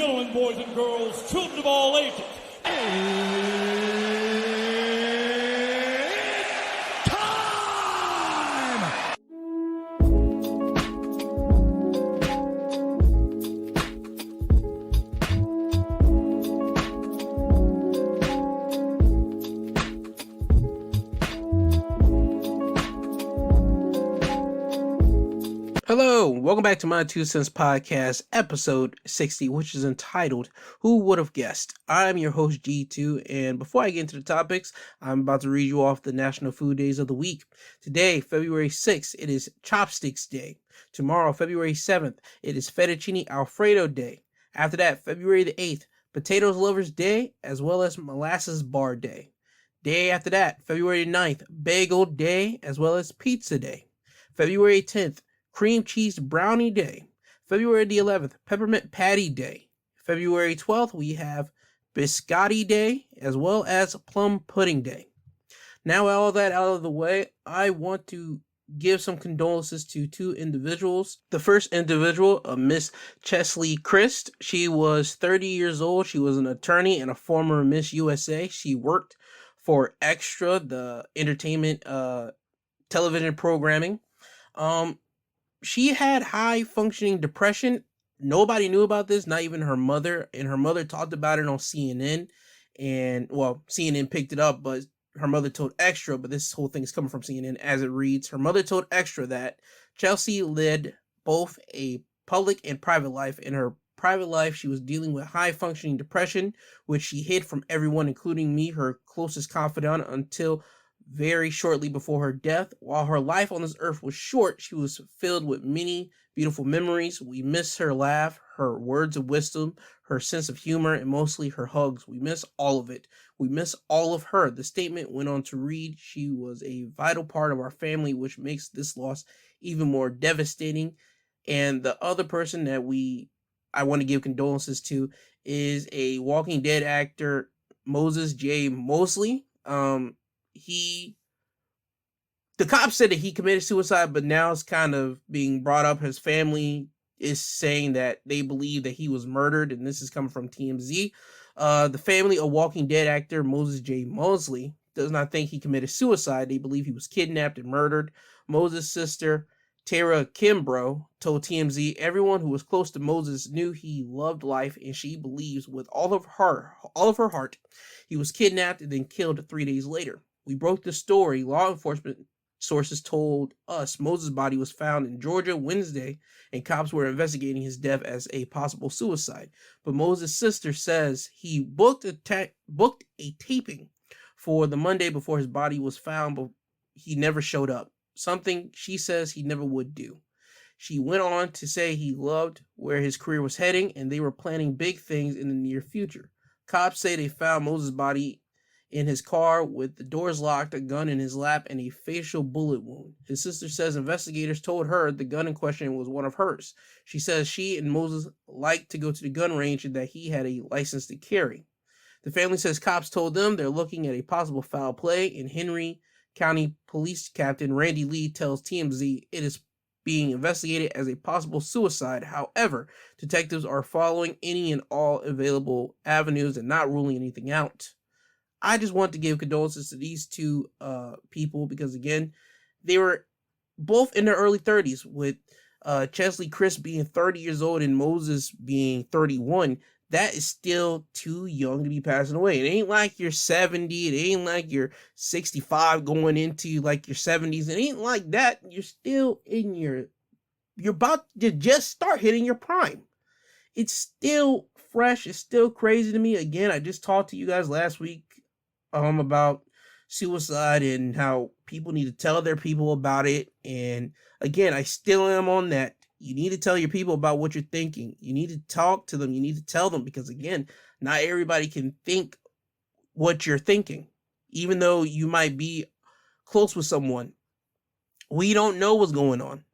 gentlemen, boys and girls, children of all ages. Hello, welcome back to my 2 Cents Podcast, episode 60, which is entitled, Who Would Have Guessed? I'm your host, G2, and before I get into the topics, I'm about to read you off the National Food Days of the week. Today, February 6th, it is Chopsticks Day. Tomorrow, February 7th, it is Fettuccine Alfredo Day. After that, February the 8th, Potatoes Lovers Day, as well as Molasses Bar Day. Day after that, February 9th, Bagel Day, as well as Pizza Day. February 10th, Cream Cheese Brownie Day. February the 11th, Peppermint Patty Day. February 12th, we have Biscotti Day, as well as Plum Pudding Day. Now, all that out of the way, I want to give some condolences to 2 individuals. The first individual, Miss Cheslie Kryst. She was 30 years old. She was an attorney and a former Miss USA. She worked for Extra, the entertainment television programming. She had high-functioning depression. Nobody knew about this, not even her mother. And her mother talked about it on CNN. And, well, CNN picked it up, but her mother told Extra, but this whole thing is coming from CNN as it reads. Her mother told Extra that Cheslie led both a public and private life. In her private life, she was dealing with high-functioning depression, which she hid from everyone, including me, her closest confidant, until very shortly before her death. While her life on this earth was short, she was filled with many beautiful memories. We miss her laugh, her words of wisdom, her sense of humor, and mostly her hugs. We miss all of it. We miss all of her. The statement went on to read, she was a vital part of our family, which makes this loss even more devastating. And the other person that I want to give condolences to is a Walking Dead actor, Moses J. Moseley. The cops said that he committed suicide, but now it's kind of being brought up. His family is saying that they believe that he was murdered, and this is coming from TMZ. The family of Walking Dead actor Moses J. Moseley does not think he committed suicide. They believe he was kidnapped and murdered. Moses' sister, Tara Kimbrough, told TMZ everyone who was close to Moses knew he loved life, and she believes with all of her heart, he was kidnapped and then killed 3 days later. We broke the story. Law enforcement sources told us Moses' body was found in Georgia Wednesday, and cops were investigating his death as a possible suicide. But Moses' sister says he booked a taping for the Monday before his body was found, but he never showed up. Something she says he never would do. She went on to say he loved where his career was heading, and they were planning big things in the near future. Cops say they found Moses' body in his car with the doors locked, a gun in his lap, and a facial bullet wound. His sister says investigators told her the gun in question was one of hers. She says she and Moses liked to go to the gun range and that he had a license to carry. The family says cops told them they're looking at a possible foul play, and Henry County Police Captain Randy Lee tells TMZ it is being investigated as a possible suicide. However, detectives are following any and all available avenues and not ruling anything out. I just want to give condolences to these 2 people because, again, they were both in their early 30s, with Cheslie Kryst being 30 years old and Moses being 31. That is still too young to be passing away. It ain't like you're 70. It ain't like you're 65 going into like your 70s. It ain't like that. You're still you're about to just start hitting your prime. It's still fresh. It's still crazy to me. Again, I just talked to you guys last week about suicide and how people need to tell their people about it. And again, I still am on that. You need to tell your people about what you're thinking. You need to talk to them. You need to tell them because, again, not everybody can think what you're thinking. Even though you might be close with someone, we don't know what's going on.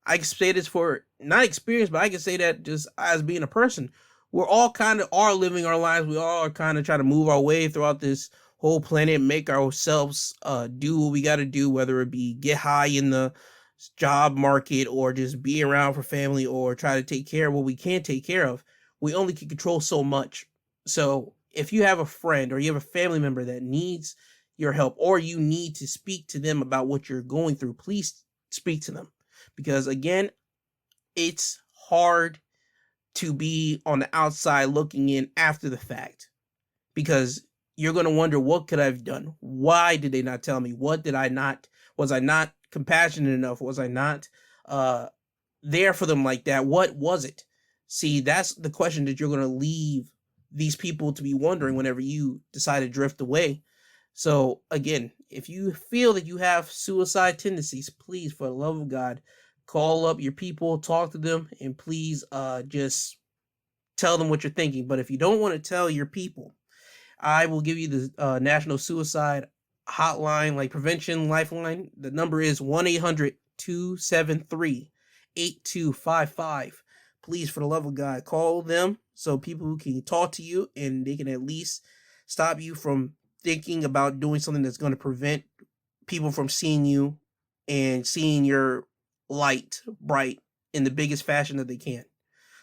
I can say this for not experience, but I can say that just as being a person. We're all kind of are living our lives. We all are kind of trying to move our way throughout this whole planet, make ourselves do what we got to do, whether it be get high in the job market or just be around for family or try to take care of what we can't take care of. we only can control so much. So if you have a friend or you have a family member that needs your help, or you need to speak to them about what you're going through, please speak to them. Because again, it's hard to be on the outside looking in after the fact, because you're going to wonder, what could I have done? Why did they not tell me? What did I not, was I not compassionate enough? Was I not there for them like that? What was it? See, that's the question that you're going to leave these people to be wondering whenever you decide to drift away. So again, if you feel that you have suicide tendencies, please, for the love of God, call up your people, talk to them, and please just tell them what you're thinking. But if you don't want to tell your people, I will give you the National Suicide Hotline, like prevention lifeline. The number is 1-800-273-8255. Please, for the love of God, call them so people can talk to you and they can at least stop you from thinking about doing something that's going to prevent people from seeing you and seeing your light bright in the biggest fashion that they can.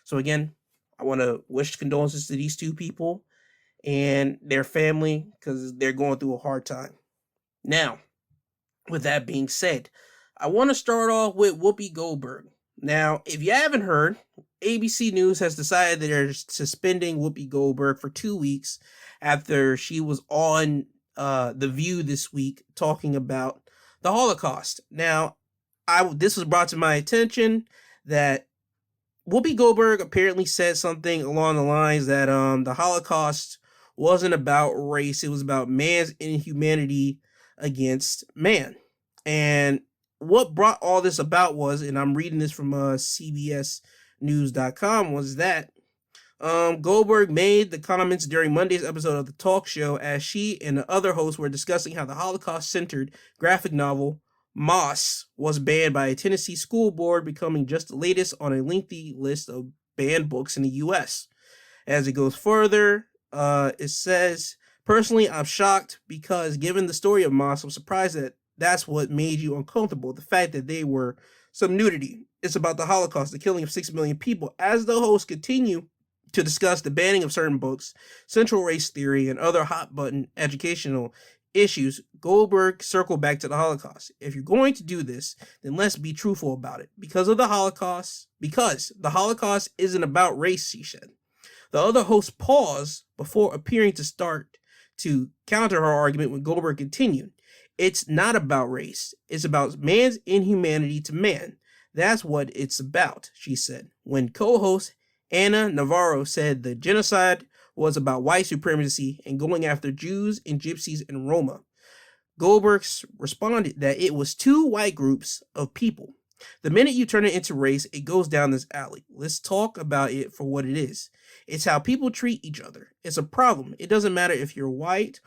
So again, I want to wish condolences to these two people and their family, because they're going through a hard time. Now, with that being said, I want to start off with Whoopi Goldberg. Now, if you haven't heard, ABC News has decided that they're suspending Whoopi Goldberg for 2 weeks after she was on The View this week talking about the Holocaust. Now, this was brought to my attention that Whoopi Goldberg apparently said something along the lines that the Holocaust wasn't about race. It was about man's inhumanity against man. And what brought all this about was, and I'm reading this from CBSnews.com, was that Goldberg made the comments during Monday's episode of the talk show as she and the other hosts were discussing how the Holocaust-centered graphic novel Moss was banned by a Tennessee school board, becoming just the latest on a lengthy list of banned books in the U.S. As it goes further, it says, personally, I'm shocked because given the story of Moss, I'm surprised that that's what made you uncomfortable. The fact that they were some nudity. It's about the Holocaust, the killing of 6 million people. As the hosts continue to discuss the banning of certain books, central race theory, and other hot-button educational issues, Goldberg circled back to the Holocaust. If you're going to do this, then let's be truthful about it. Because the Holocaust isn't about race, she said. The other host paused before appearing to start to counter her argument when Goldberg continued. It's not about race. It's about man's inhumanity to man. That's what it's about, she said. When co-host Anna Navarro said the genocide was about white supremacy and going after Jews and Gypsies and Roma, Goldberg responded that it was two white groups of people. The minute you turn it into race, it goes down this alley. Let's talk about it for what it is. It's how people treat each other. It's a problem. It doesn't matter if you're white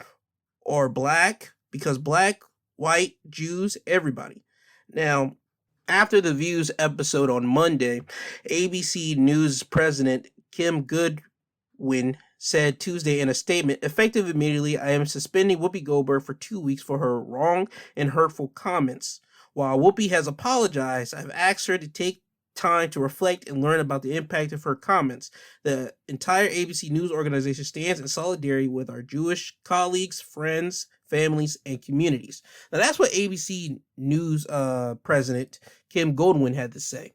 or black, because black, white, Jews, everybody. Now, after the View's episode on Monday, ABC News president Kim Goodwin said Tuesday in a statement, effective immediately, I am suspending Whoopi Goldberg for 2 weeks for her wrong and hurtful comments. While Whoopi has apologized, I've asked her to take time to reflect and learn about the impact of her comments. The entire ABC News organization stands in solidarity with our Jewish colleagues, friends, families, and communities. Now, that's what ABC News president Kim Goldwyn had to say.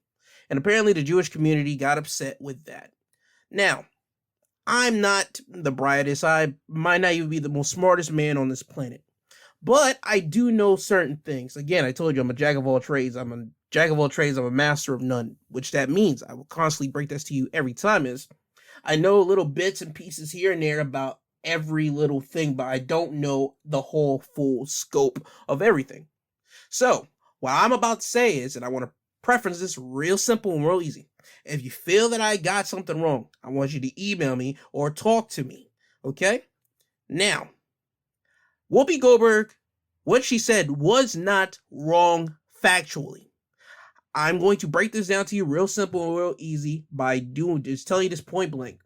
And apparently the Jewish community got upset with that. Now, I'm not the brightest. I might not even be the most smartest man on this planet. But I do know certain things. Again, I told you I'm a jack of all trades. I'm a master of none, which that means I will constantly break this to you every time is I know little bits and pieces here and there about every little thing, but I don't know the whole full scope of everything. So what I'm about to say is, and I want to preference this real simple and real easy. If you feel that I got something wrong, I want you to email me or talk to me. Okay? Now, Whoopi Goldberg, what she said was not wrong factually. I'm going to break this down to you real simple and real easy by just telling you this point blank.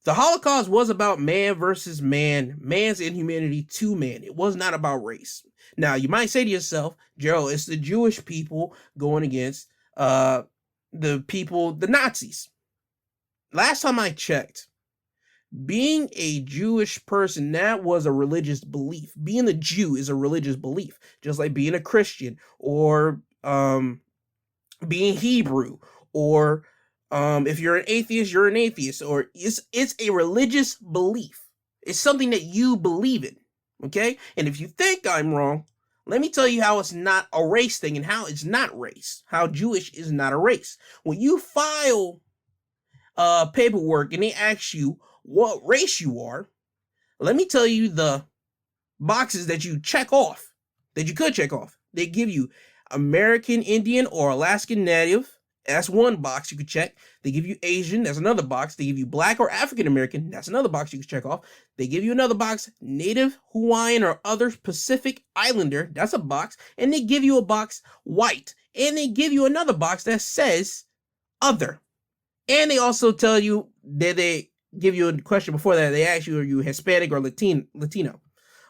The Holocaust was about man versus man, man's inhumanity to man. It was not about race. Now, you might say to yourself, Gerald, it's the Jewish people going against the Nazis. last time I checked, being a Jewish person, that was a religious belief. Being a Jew is a religious belief, just like being a Christian or being Hebrew, or if you're an atheist, you're an atheist, or it's a religious belief. It's something that you believe in, okay? And if you think I'm wrong, let me tell you how it's not a race thing and how it's not race. How Jewish is not a race. When you file paperwork and they ask you what race you are, let me tell you the boxes that you check off, that you could check off. They give you American Indian or Alaskan Native. That's one box you could check. They give you Asian. That's another box. They give you Black or African American. That's another box you can check off. They give you another box, Native, Hawaiian, or other Pacific Islander. That's a box. And they give you a box, white. And they give you another box that says other. And they also tell you that they give you a question before that. They ask you, are you Hispanic or Latino?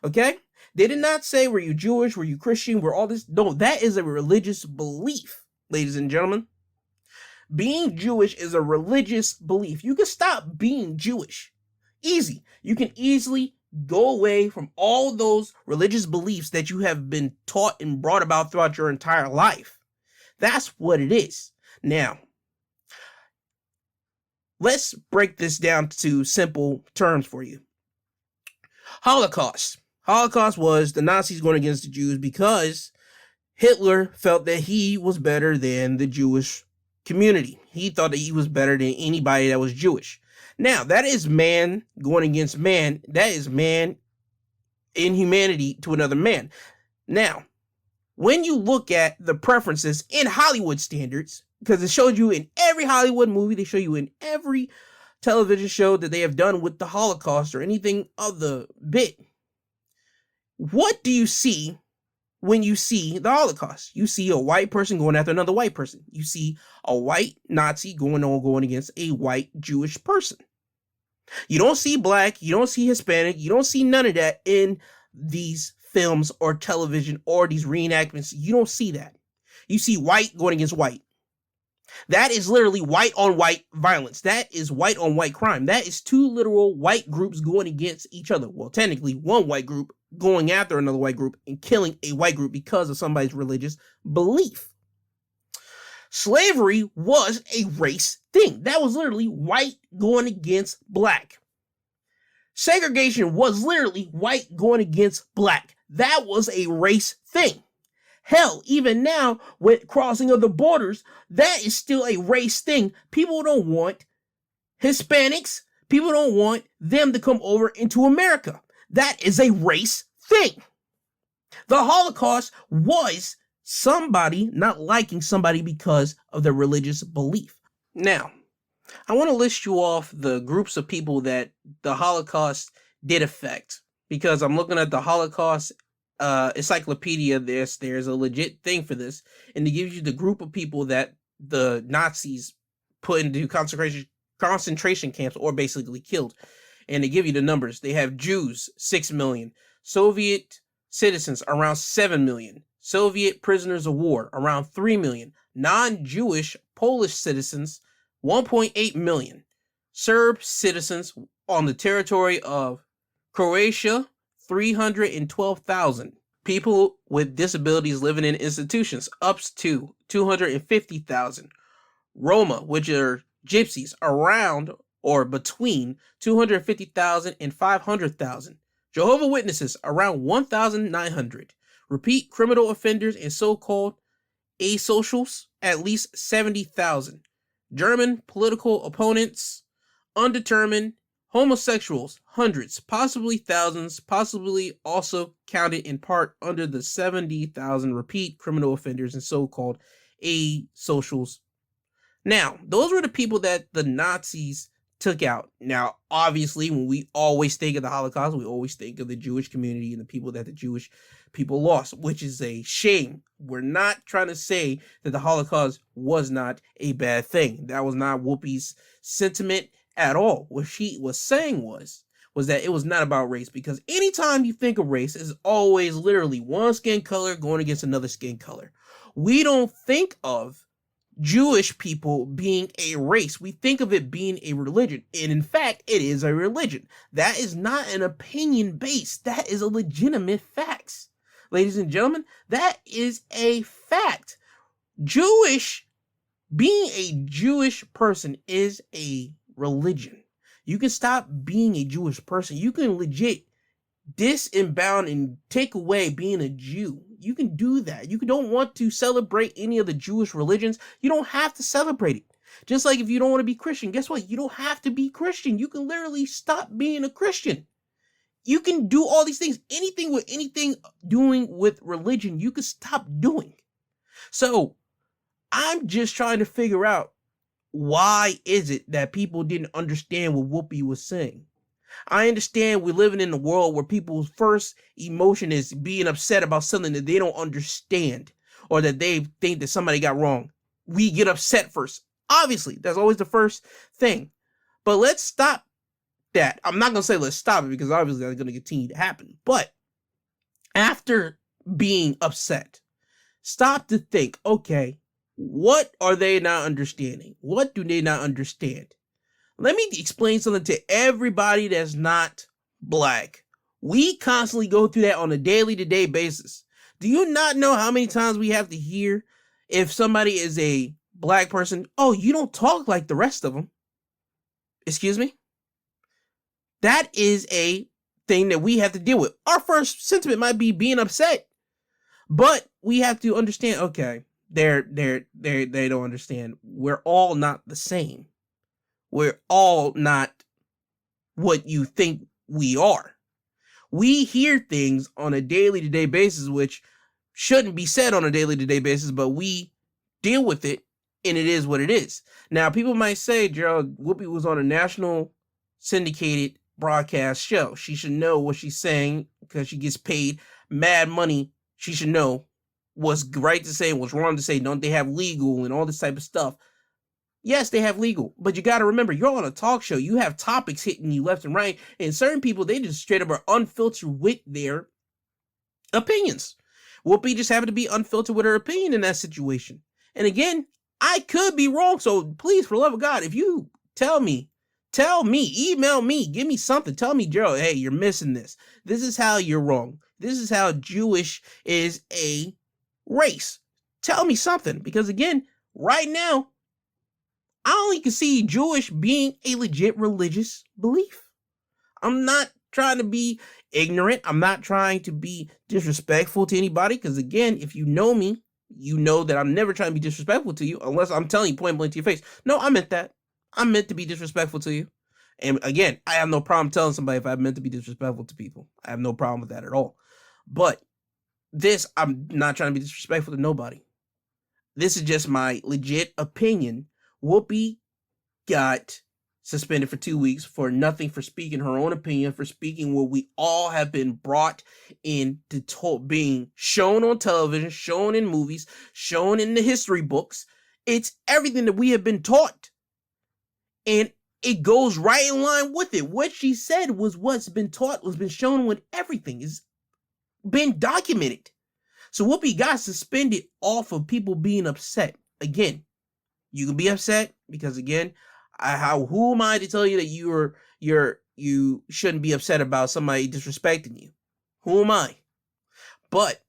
Okay? They did not say, were you Jewish? Were you Christian? Were all this? No, that is a religious belief, ladies and gentlemen. Being Jewish is a religious belief. You can stop being Jewish. Easy. You can easily go away from all those religious beliefs that you have been taught and brought about throughout your entire life. That's what it is. Now, let's break this down to simple terms for you. Holocaust. Holocaust was the Nazis going against the Jews because Hitler felt that he was better than the Jewish community. He thought that he was better than anybody that was Jewish. Now, that is man going against man. That is man in humanity to another man. Now, when you look at the preferences in Hollywood standards, because it showed you in every Hollywood movie, they show you in every television show that they have done with the Holocaust or anything of the bit. What do you see when you see the Holocaust? You see a white person going after another white person. You see a white Nazi going against a white Jewish person. You don't see black, you don't see Hispanic, you don't see none of that in these films or television or these reenactments. You don't see that. You see white going against white. That is literally white on white violence. That is white on white crime. That is two literal white groups going against each other. Well, technically one white group going after another white group and killing a white group because of somebody's religious belief. Slavery was a race thing. That was literally white going against black. Segregation was literally white going against black. That was a race thing. Hell, even now, with crossing of the borders, that is still a race thing. People don't want Hispanics. People don't want them to come over into America. That is a race thing. The Holocaust was somebody not liking somebody because of their religious belief. Now, I want to list you off the groups of people that the Holocaust did affect, because I'm looking at the Holocaust encyclopedia. There's a legit thing for this, and it gives you the group of people that the Nazis put into concentration camps or basically killed, and they give you the numbers. They have Jews 6 million, Soviet citizens around 7 million, Soviet prisoners of war around 3 million, non-Jewish Polish citizens 1.8 million, Serb citizens on the territory of Croatia 312,000. People with disabilities living in institutions, up to 250,000. Roma, which are gypsies, around or between 250,000 and 500,000. Jehovah's Witnesses, around 1,900. Repeat criminal offenders and so-called asocials, at least 70,000. German political opponents, undetermined. Homosexuals, hundreds, possibly thousands, possibly also counted in part under the 70,000 repeat criminal offenders and so-called asocials. Now, those were the people that the Nazis took out. Now, obviously, when we always think of the Holocaust, we always think of the Jewish community and the people that the Jewish people lost, which is a shame. We're not trying to say that the Holocaust was not a bad thing. That was not Whoopi's sentiment at all. What she was saying was that it was not about race, because anytime you think of race, it's always literally one skin color going against another skin color. We don't think of Jewish people being a race. We think of it being a religion. And in fact, it is a religion. That is not an opinion base. That is a legitimate fact. Ladies and gentlemen, that is a fact. Being a Jewish person is a religion. You can stop being a Jewish person. You can legit disembowel and take away being a Jew. You can do that. You don't want to celebrate any of the Jewish religions. You don't have to celebrate it. Just like if you don't want to be Christian, guess what? You don't have to be Christian. You can literally stop being a Christian. You can do all these things. Anything doing with religion, you can stop doing. So I'm just trying to figure out, why is it that people didn't understand what Whoopi was saying? I understand we're living in a world where people's first emotion is being upset about something that they don't understand or that they think that somebody got wrong. We get upset first. Obviously, that's always the first thing. But let's stop that. I'm not going to say let's stop it because obviously that's going to continue to happen. But after being upset, stop to think, okay, what are they not understanding? What do they not understand? Let me explain something to everybody that's not black. We constantly go through that on a daily-to-day basis. Do you not know how many times we have to hear if somebody is a black person, oh, you don't talk like the rest of them? Excuse me? That is a thing that we have to deal with. Our first sentiment might be being upset, but we have to understand, okay, they don't understand. We're all not the same. We're all not what you think we are. We hear things on a daily-to-day basis, which shouldn't be said on a daily-to-day basis, but we deal with it, and it is what it is. Now, people might say, Gerald, Whoopi was on a national syndicated broadcast show. She should know what she's saying because she gets paid mad money. She should know what's right to say and what's wrong to say. Don't they have legal and all this type of stuff? Yes, they have legal, but you got to remember, you're on a talk show. You have topics hitting you left and right, and certain people, they just straight up are unfiltered with their opinions. Whoopi just happened to be unfiltered with her opinion in that situation. And again, I could be wrong, so please, for the love of God, if you tell me, email me, give me something. Tell me, Gerald, hey, you're missing this. This is how you're wrong. This is how Jewish is a race. Tell me something, because again, right now, I only can see Jewish being a legit religious belief. I'm not trying to be ignorant. I'm not trying to be disrespectful to anybody. Because again, if you know me, you know that I'm never trying to be disrespectful to you unless I'm telling you point blank to your face. No, I meant that. I meant to be disrespectful to you. And again, I have no problem telling somebody if I meant to be disrespectful to people. I have no problem with that at all. But this, I'm not trying to be disrespectful to nobody. This is just my legit opinion. Whoopi got suspended for 2 weeks for nothing, for speaking her own opinion, for speaking what we all have been brought into being shown on television, shown in movies, shown in the history books. It's everything that we have been taught. And it goes right in line with it. What she said was what's been taught, was been shown with everything. It's been documented. So Whoopi got suspended off of people being upset. Again, you can be upset because again, who am I to tell you that you shouldn't be upset about somebody disrespecting you? Who am I? But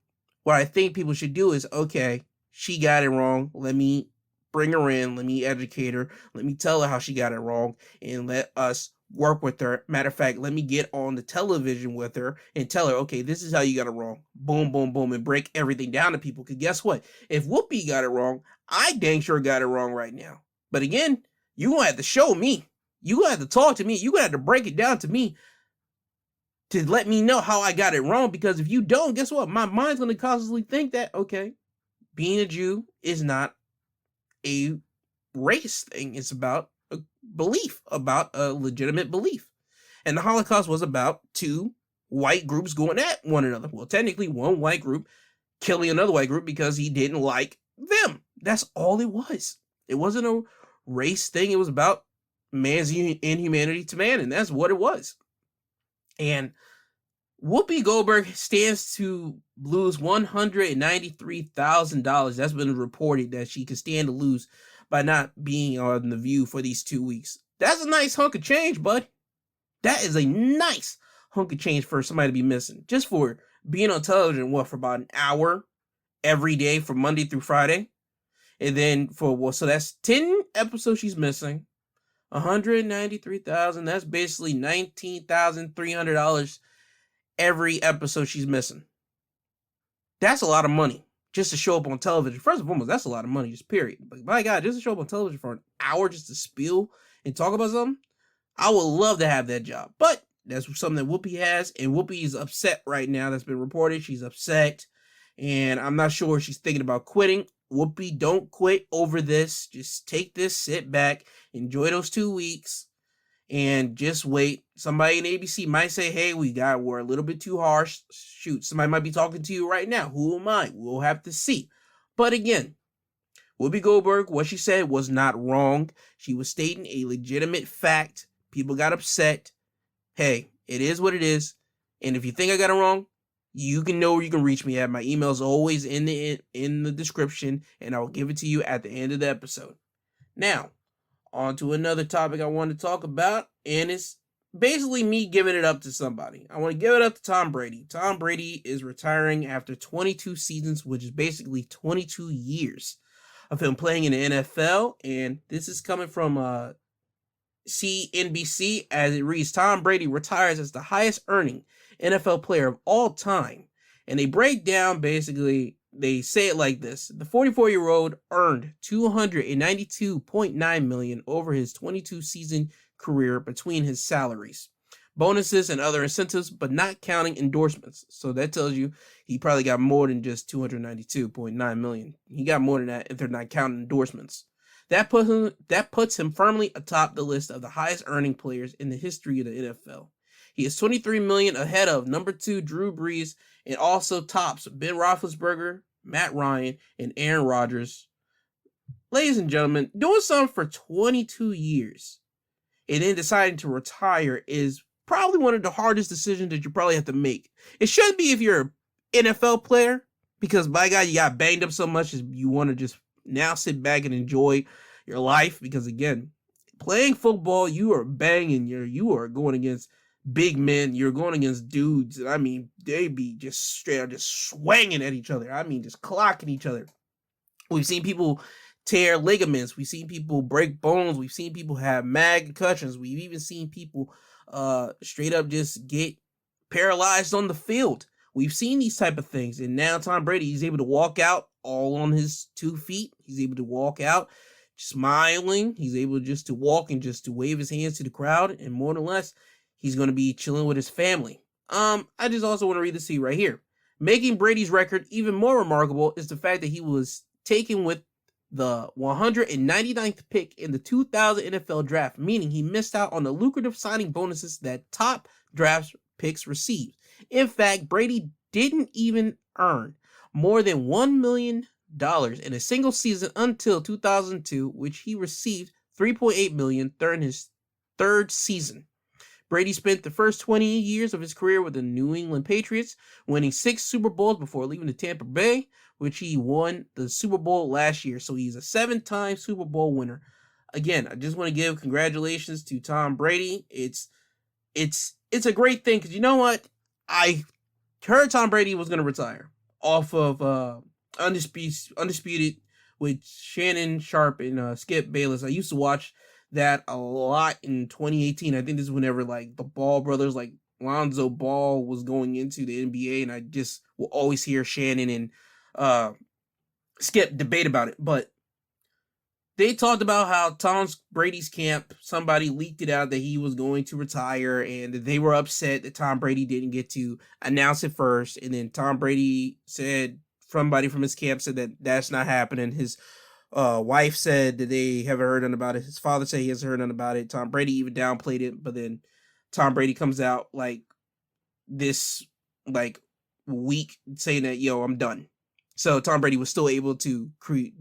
what I think people should do is, okay, she got it wrong. Let me bring her in. Let me educate her. Let me tell her how she got it wrong and let us work with her. Matter of fact, let me get on the television with her and tell her, okay, this is how you got it wrong. Boom, boom, boom, and break everything down to people. Because guess what? If Whoopi got it wrong, I dang sure got it wrong right now. But again, you're going to have to show me. You're going to have to talk to me. You're going to have to break it down to me to let me know how I got it wrong. Because if you don't, guess what? My mind's going to constantly think that, okay, being a Jew is not a race thing. It's about a belief, about a legitimate belief. And the Holocaust was about two white groups going at one another. Well, technically one white group killing another white group because he didn't like them. That's all it was. It wasn't a race thing. It was about man's inhumanity to man, and that's what it was. And Whoopi Goldberg stands to lose $193,000. That's been reported that she could stand to lose by not being on The View for these 2 weeks. That's a nice hunk of change, bud. That is a nice hunk of change for somebody to be missing. Just for being on television, for about an hour every day from Monday through Friday. And then so that's 10 episodes she's missing. $193,000. That's basically $19,300 every episode she's missing. That's a lot of money just to show up on television. First and foremost, that's a lot of money, just period. But my God, just to show up on television for an hour just to spill and talk about something, I would love to have that job. But that's something that Whoopi has, and Whoopi is upset right now. That's been reported. She's upset, and I'm not sure she's thinking about quitting. Whoopi, don't quit over this. Just take this, sit back, enjoy those 2 weeks, and just wait. Somebody in ABC might say, hey, we're a little bit too harsh. Shoot, somebody might be talking to you right now. Who am I? We'll have to see. But again, Whoopi Goldberg, what she said was not wrong. She was stating a legitimate fact. People got upset. Hey, it is what it is. And if you think I got it wrong, you can know where you can reach me at. My email is always in the description, and I will give it to you at the end of the episode. Now, on to another topic I want to talk about, and it's basically me giving it up to somebody. I want to give it up to Tom Brady. Tom Brady is retiring after 22 seasons, which is basically 22 years of him playing in the NFL, and this is coming from CNBC, as it reads, Tom Brady retires as the highest earning NFL player of all time. And they break down, basically, they say it like this. The 44-year-old earned $292.9 million over his 22-season career between his salaries, bonuses, and other incentives, but not counting endorsements. So that tells you he probably got more than just $292.9 million. He got more than that if they're not counting endorsements. That puts him firmly atop the list of the highest earning players in the history of the NFL. He is $23 million ahead of number 2 Drew Brees, and also tops Ben Roethlisberger, Matt Ryan, and Aaron Rodgers. Ladies and gentlemen, doing something for 22 years and then deciding to retire is probably one of the hardest decisions that you probably have to make. It shouldn't be if you're an NFL player, because by God, you got banged up so much as you want to just now sit back and enjoy your life. Because again, playing football, you are banging, you are going against big men, you're going against dudes, and I mean, they be just straight up just swinging at each other. I mean, just clocking each other. We've seen people tear ligaments. We've seen people break bones. We've seen people have mad concussions. We've even seen people straight up just get paralyzed on the field. We've seen these type of things, and now Tom Brady, he's able to walk out all on his 2 feet. He's able to walk out smiling. He's able just to walk and just to wave his hands to the crowd, and more than less, he's going to be chilling with his family. I just also want to read this to you right here. Making Brady's record even more remarkable is the fact that he was taken with the 199th pick in the 2000 NFL draft, meaning he missed out on the lucrative signing bonuses that top draft picks received. In fact, Brady didn't even earn more than $1 million in a single season until 2002, which he received $3.8 million during his 3rd season. Brady spent the first 20 years of his career with the New England Patriots, winning 6 Super Bowls before leaving to Tampa Bay, which he won the Super Bowl last year. So he's a 7-time Super Bowl winner. Again, I just want to give congratulations to Tom Brady. It's a great thing, because you know what? I heard Tom Brady was going to retire off of Undisputed with Shannon Sharp and Skip Bayless. I used to watch that a lot in 2018. I think this is whenever like the Ball brothers, like Lonzo Ball, was going into the NBA, and I just will always hear Shannon and Skip debate about it. But they talked about how Tom Brady's camp, somebody leaked it out that he was going to retire, and they were upset that Tom Brady didn't get to announce it first. And then Tom Brady said, somebody from his camp said that that's not happening. His wife said that they haven't heard nothing about it. His father said he hasn't heard nothing about it. Tom Brady even downplayed it, but then Tom Brady comes out like this week saying that, yo, I'm done. So Tom Brady was still able to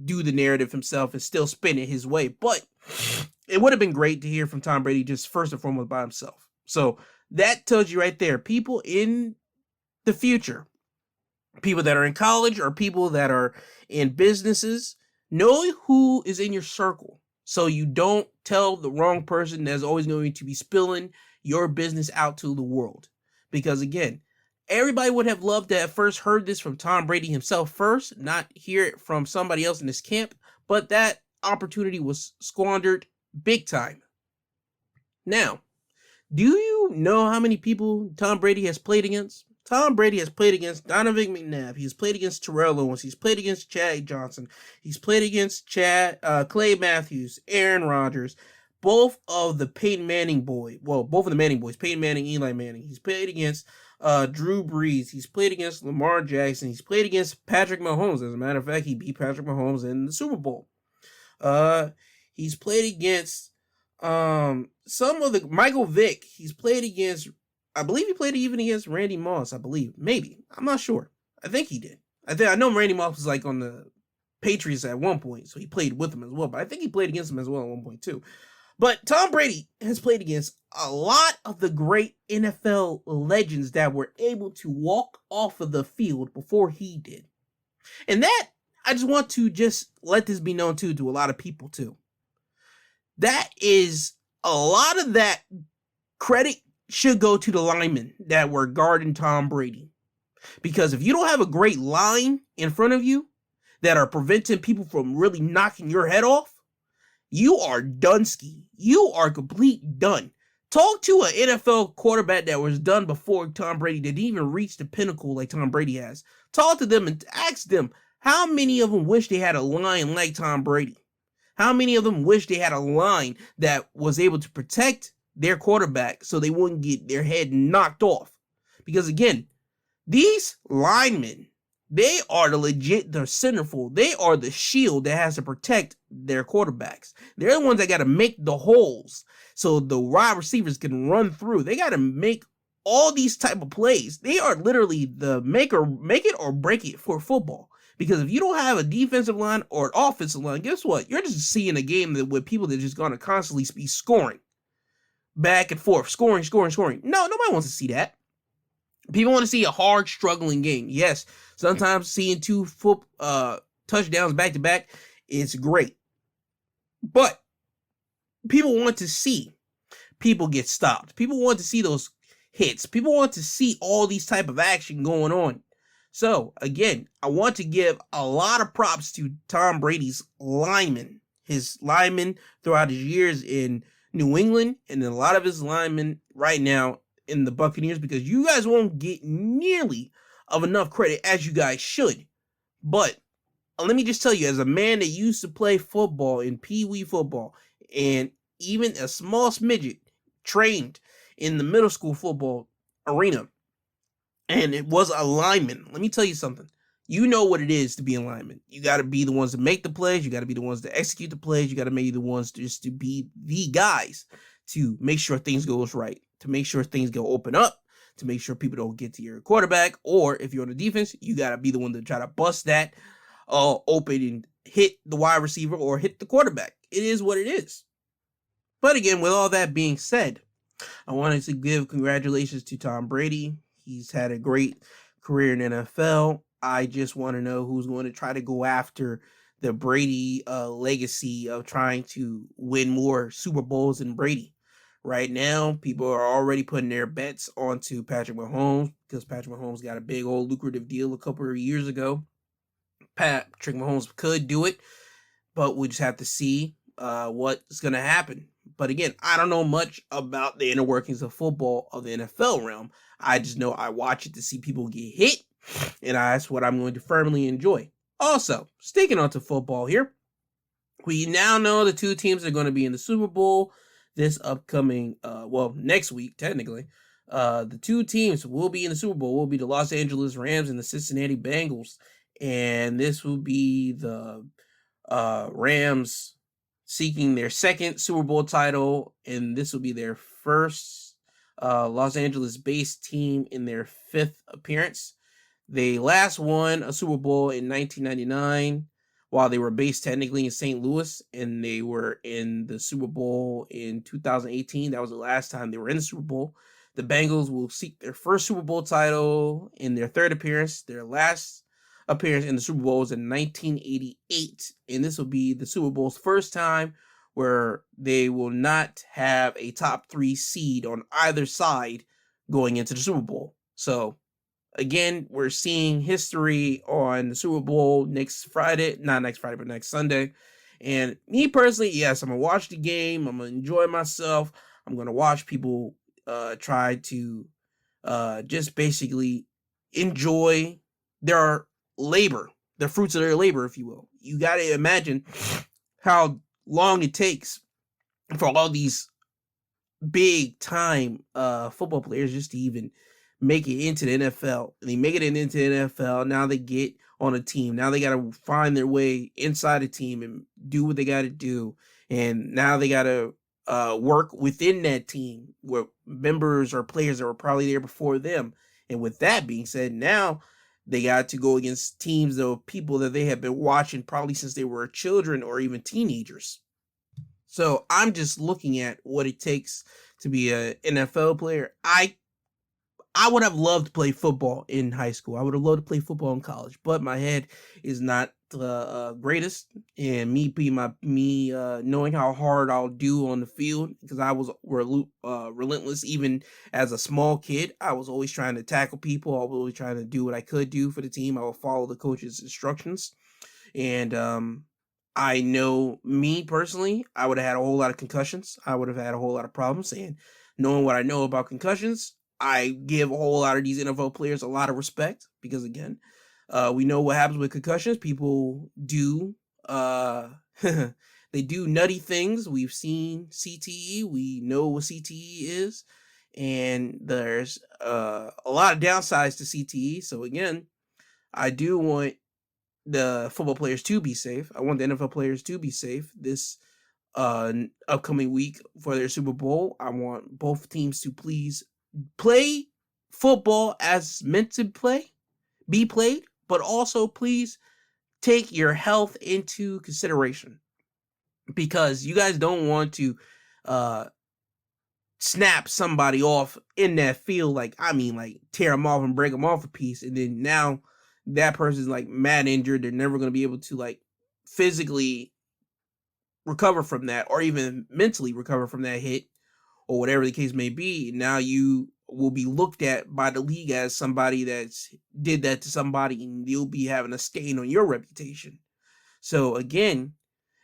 do the narrative himself and still spin it his way. But it would have been great to hear from Tom Brady just first and foremost by himself. So that tells you right there, people in the future. People that are in college or people that are in businesses, know who is in your circle so you don't tell the wrong person that's always going to be spilling your business out to the world. Because again, everybody would have loved to have first heard this from Tom Brady himself first, not hear it from somebody else in his camp, but that opportunity was squandered big time. Now, do you know how many people Tom Brady has played against? Tom Brady has played against Donovan McNabb. He's played against Terrell Owens. He's played against Chad Johnson. He's played against Clay Matthews, Aaron Rodgers, both of the Peyton Manning boys, Peyton Manning, Eli Manning. He's played against Drew Brees. He's played against Lamar Jackson. He's played against Patrick Mahomes. As a matter of fact, he beat Patrick Mahomes in the Super Bowl. He's played against some of the Michael Vick. He's played against, I believe he played even against Randy Moss. I believe, maybe, I'm not sure. I think he did. I know Randy Moss was like on the Patriots at one point, so he played with him as well. But I think he played against him as well at one point too. But Tom Brady has played against a lot of the great NFL legends that were able to walk off of the field before he did. And that, I just want to just let this be known too to a lot of people too. That is, a lot of that credit should go to the linemen that were guarding Tom Brady. Because if you don't have a great line in front of you that are preventing people from really knocking your head off, you are done-ski. You are complete done. Talk to an NFL quarterback that was done before Tom Brady, that didn't even reach the pinnacle like Tom Brady has. Talk to them and ask them, how many of them wish they had a line like Tom Brady? How many of them wish they had a line that was able to protect their quarterback so they wouldn't get their head knocked off? Because again, these linemen, they are the centerfold. They are the shield that has to protect their quarterbacks. They're the ones that got to make the holes so the wide receivers can run through. They got to make all these type of plays. They are literally the make it or break it for football. Because if you don't have a defensive line or an offensive line, guess what? You're just seeing a game with people that are just going to constantly be scoring. Back and forth. Scoring. No, nobody wants to see that. People want to see a hard, struggling game. Yes, sometimes seeing two touchdowns back to back is great. But people want to see people get stopped. People want to see those hits. People want to see all these type of action going on. So, again, I want to give a lot of props to Tom Brady's linemen. His linemen throughout his years in New England, and then a lot of his linemen right now in the Buccaneers, because you guys won't get nearly of enough credit as you guys should. But let me just tell you, as a man that used to play football in Pee Wee football, and even a small smidget trained in the middle school football arena, and it was a lineman. Let me tell you something. You know what it is to be a lineman. You got to be the ones to make the plays. You got to be the ones to execute the plays. You got to be the ones just to be the guys to make sure things goes right, to make sure things go open up, to make sure people don't get to your quarterback. Or if you're on the defense, you got to be the one to try to bust that open and hit the wide receiver or hit the quarterback. It is what it is. But again, with all that being said, I wanted to give congratulations to Tom Brady. He's had a great career in NFL. I just want to know who's going to try to go after the Brady legacy of trying to win more Super Bowls than Brady. Right now, people are already putting their bets onto Patrick Mahomes because Patrick Mahomes got a big old lucrative deal a couple of years ago. Patrick Mahomes could do it, but we just have to see what's going to happen. But again, I don't know much about the inner workings of football of the NFL realm. I just know I watch it to see people get hit, and that's what I'm going to firmly enjoy. Also, sticking on to football here, we now know the two teams are going to be in the Super Bowl this upcoming, next week, technically. The two teams will be in the Super Bowl will be the Los Angeles Rams and the Cincinnati Bengals. And this will be the Rams seeking their second Super Bowl title, and this will be their first Los Angeles-based team in their fifth appearance. They last won a Super Bowl in 1999 while they were based technically in St. Louis, and they were in the Super Bowl in 2018. That was the last time they were in the Super Bowl. The Bengals will seek their first Super Bowl title in their third appearance. Their last appearance in the Super Bowl was in 1988, and this will be the Super Bowl's first time where they will not have a top 3 seed on either side going into the Super Bowl. So, again, we're seeing history on the Super Bowl next Friday. Not next Friday, but next Sunday. And me personally, yes, I'm going to watch the game. I'm going to enjoy myself. I'm going to watch people try to just basically enjoy their labor, the fruits of their labor, if you will. You got to imagine how long it takes for all these big time football players just to even make it into the NFL. And they make it into the NFL. Now they get on a team. Now they got to find their way inside a team and do what they got to do. And now they got to work within that team where members or players that were probably there before them. And with that being said, now they got to go against teams of people that they have been watching probably since they were children or even teenagers. So I'm just looking at what it takes to be an NFL player. I would have loved to play football in high school. I would have loved to play football in college, but my head is not the greatest. And me knowing how hard I'll do on the field, because I was relentless even as a small kid. I was always trying to tackle people. I was always trying to do what I could do for the team. I would follow the coach's instructions. And I know me personally, I would have had a whole lot of concussions. I would have had a whole lot of problems. And knowing what I know about concussions, I give a whole lot of these NFL players a lot of respect because, again, we know what happens with concussions. People do, they do nutty things. We've seen CTE. We know what CTE is. And there's a lot of downsides to CTE. So, again, I do want the football players to be safe. I want the NFL players to be safe this upcoming week for their Super Bowl. I want both teams to please play football as meant to be played, but also please take your health into consideration, because you guys don't want to snap somebody off in that field, like tear them off and break them off a piece, and then now that person's like mad injured. They're never going to be able to like physically recover from that, or even mentally recover from that hit, or whatever the case may be. Now you will be looked at by the league as somebody that's did that to somebody, and you'll be having a stain on your reputation. So again,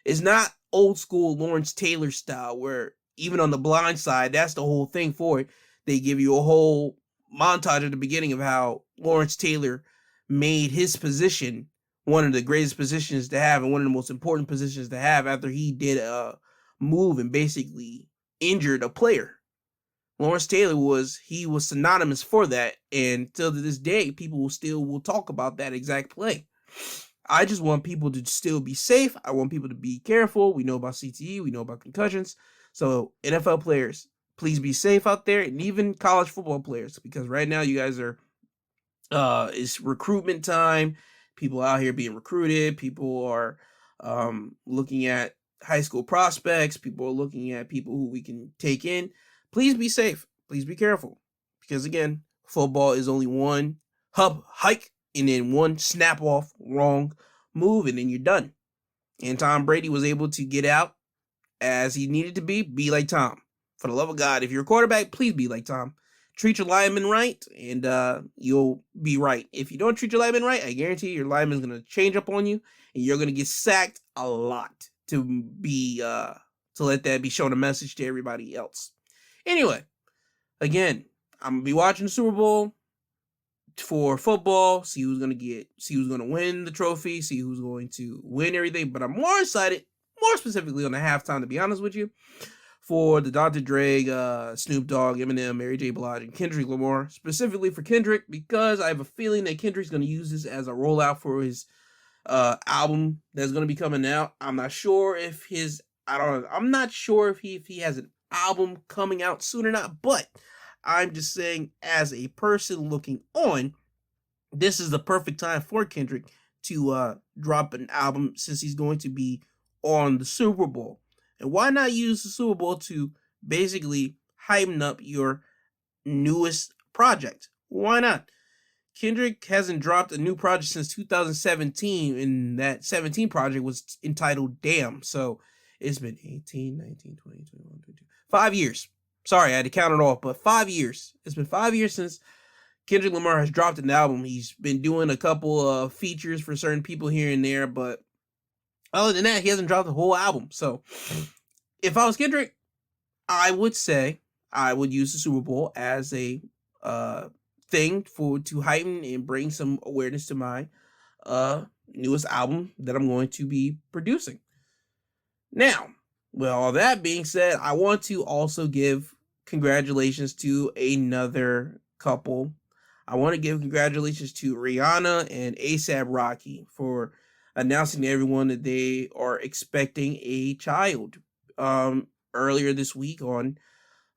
it's not old school Lawrence Taylor style where even on the blind side, that's the whole thing for it. They give you a whole montage at the beginning of how Lawrence Taylor made his position one of the greatest positions to have and one of the most important positions to have after he did a move and basically injured a player. Lawrence Taylor was synonymous for that, and till to this day, people will talk about that exact play. I just want people to still be safe. I want people to be careful. We know about CTE, we know about concussions. So NFL players, please be safe out there, and even college football players, because right now you guys are it's recruitment time. People out here being recruited. People are looking at high school prospects. People are looking at people who we can take in. Please be safe. Please be careful. Because again, football is only one hike and then one snap off wrong move, and then you're done. And Tom Brady was able to get out as he needed to be like Tom. For the love of God, if you're a quarterback, please be like Tom. Treat your lineman right, and you'll be right. If you don't treat your lineman right, I guarantee your lineman's going to change up on you, and you're going to get sacked a lot to let that be shown a message to everybody else. Anyway, again, I'm going to be watching the Super Bowl for football, see who's going to win the trophy, see who's going to win everything, but I'm more excited, more specifically on the halftime, to be honest with you, for the Dr. Dre, Snoop Dogg, Eminem, Mary J. Blige, and Kendrick Lamar. Specifically for Kendrick, because I have a feeling that Kendrick's going to use this as a rollout for his album that's going to be coming out. I'm not sure if he has an album coming out soon or not, but I'm just saying, as a person looking on, this is the perfect time for Kendrick to drop an album, since he's going to be on the Super Bowl. And why not use the Super Bowl to basically heighten up your newest project. Why not? Kendrick hasn't dropped a new project since 2017, and that 17 project was entitled Damn. So it's been 18, 19, 20, 21, 22, 5 years. Sorry, I had to count it off, but 5 years. It's been 5 years since Kendrick Lamar has dropped an album. He's been doing a couple of features for certain people here and there, but other than that, he hasn't dropped the whole album. So if I was Kendrick, I would say I would use the Super Bowl as a thing to heighten and bring some awareness to my newest album that I'm going to be producing. Now, with all that being said, I want to also give congratulations to another couple. I want to give congratulations to Rihanna and A$AP Rocky for announcing to everyone that they are expecting a child. Earlier this week on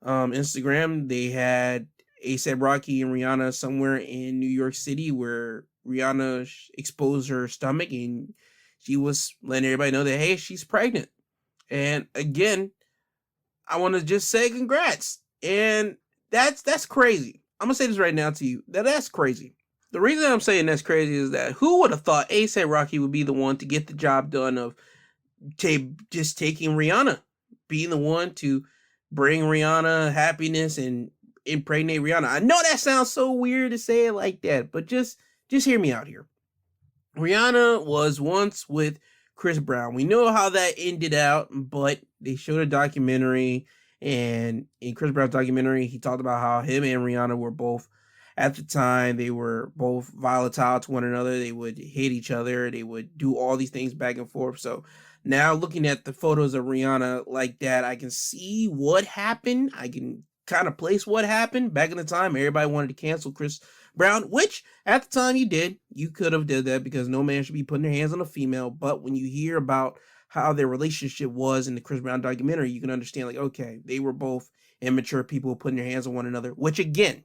Instagram, they had A$AP Rocky and Rihanna somewhere in New York City where Rihanna exposed her stomach and she was letting everybody know that, hey, she's pregnant. And again, I want to just say congrats. And that's crazy. I'm going to say this right now to you. That's crazy. The reason I'm saying that's crazy is that who would have thought A$AP Rocky would be the one to get the job done of just taking Rihanna, being the one to bring Rihanna happiness and impregnate Rihanna. I know that sounds so weird to say it like that, but just hear me out here. Rihanna was once with Chris Brown. We know how that ended out, but they showed a documentary, and in Chris Brown's documentary, he talked about how him and Rihanna were both, at the time, they were both volatile to one another. They would hit each other. They would do all these things back and forth. So now looking at the photos of Rihanna like that, I can see what happened. I can kind of place what happened. Back in the time, everybody wanted to cancel Chris Brown, which at the time you did. You could have did that because no man should be putting their hands on a female. But when you hear about how their relationship was in the Chris Brown documentary, you can understand, like, okay, they were both immature people putting their hands on one another, which again,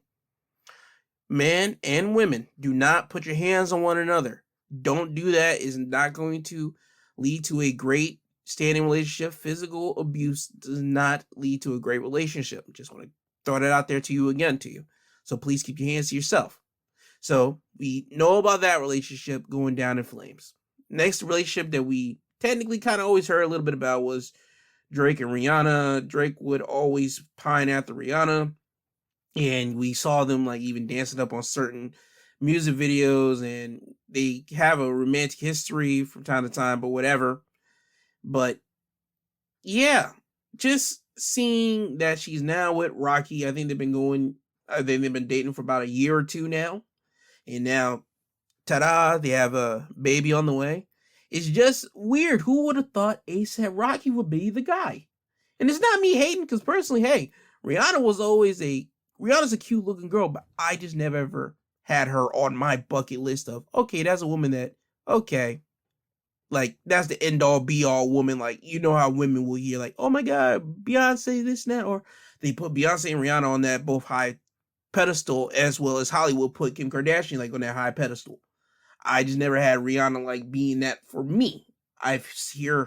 men and women, do not put your hands on one another. Don't do that. It's not going to lead to a great standing relationship. Physical abuse does not lead to a great relationship. Just want to throw that out there to you again to you. So please keep your hands to yourself. So we know about that relationship going down in flames. Next relationship that we technically kind of always heard a little bit about was Drake and Rihanna. Drake would always pine after Rihanna. And we saw them like even dancing up on certain music videos, and they have a romantic history from time to time, but whatever. But yeah, just seeing that she's now with Rocky, I think they've been dating for about a year or two now. And now, ta-da, they have a baby on the way. It's just weird. Who would have thought A$AP Rocky would be the guy? And it's not me hating, because personally, hey, Rihanna's a cute looking girl, but I just never ever had her on my bucket list of, okay, that's a woman that, okay, like, that's the end all be all woman. Like, you know how women will hear, like, oh my God, Beyonce, this and that, or they put Beyonce and Rihanna on that both high pedestal, as well as Hollywood put Kim Kardashian like on that high pedestal. I just never had Rihanna like being that for me. I've